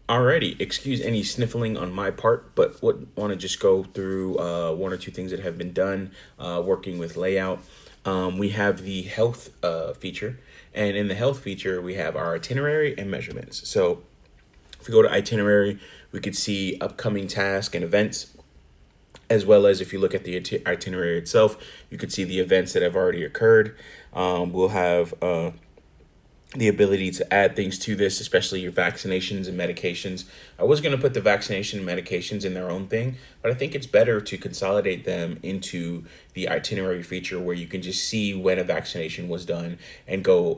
Alrighty, excuse any sniffling on my part, but want to just go through one or two things that have been done working with layout. We have the health feature, and in the health feature, we have our itinerary and measurements. So if we go to itinerary, we could see upcoming tasks and events, as well as if you look at the itinerary itself, you could see the events that have already occurred. We'll have the ability to add things to this, especially your vaccinations and medications. I was going to put the vaccination and medications in their own thing, but I think it's better to consolidate them into the itinerary feature where you can just see when a vaccination was done and go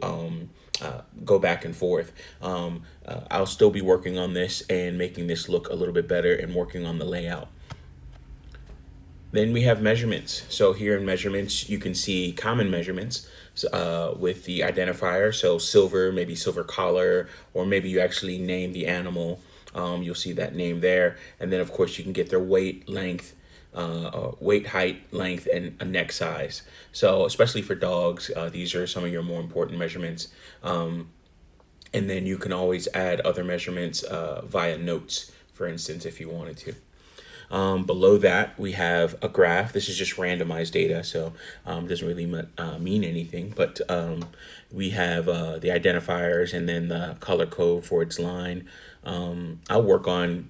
back and forth. I'll still be working on this and making this look a little bit better and working on the layout. Then we have measurements. So here in measurements, you can see common measurements with the identifier. So silver, maybe silver collar, or maybe you actually name the animal. You'll see that name there. And then, of course, you can get their weight, length, weight, height, length, and a neck size. So especially for dogs, these are some of your more important measurements. And then you can always add other measurements via notes, for instance, if you wanted to. Below that, we have a graph. This is just randomized data, so it doesn't really mean anything. But we have the identifiers and then the color code for its line. I'll work on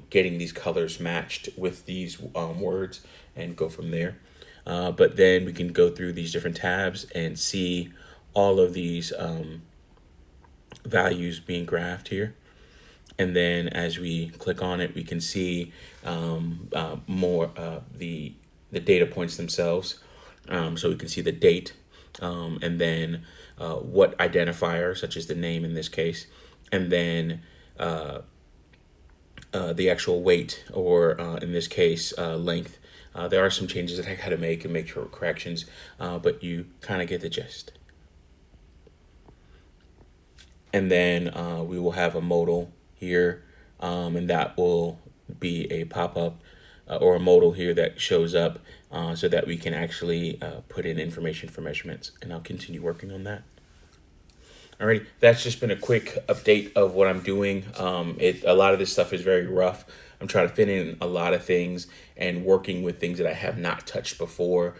getting these colors matched with these words and go from there. But then we can go through these different tabs and see all of these values being graphed here. And then as we click on it, we can see more the data points themselves. So we can see the date and then what identifier, such as the name in this case, and then the actual weight, or in this case, length. There are some changes that I got to make and make sure corrections, but you kind of get the gist. And then we will have a modal here, and that will be a pop-up or a modal here that shows up so that we can actually put in information for measurements, and I'll continue working on that. Alrighty, that's just been a quick update of what I'm doing. A lot of this stuff is very rough. I'm trying to fit in a lot of things and working with things that I have not touched before.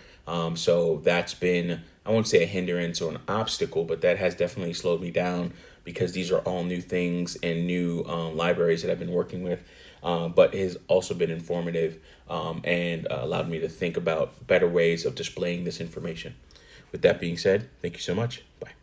So that's been, I won't say a hindrance or an obstacle, but that has definitely slowed me down because these are all new things and new libraries that I've been working with. But it has also been informative and allowed me to think about better ways of displaying this information. With that being said, thank you so much. Bye.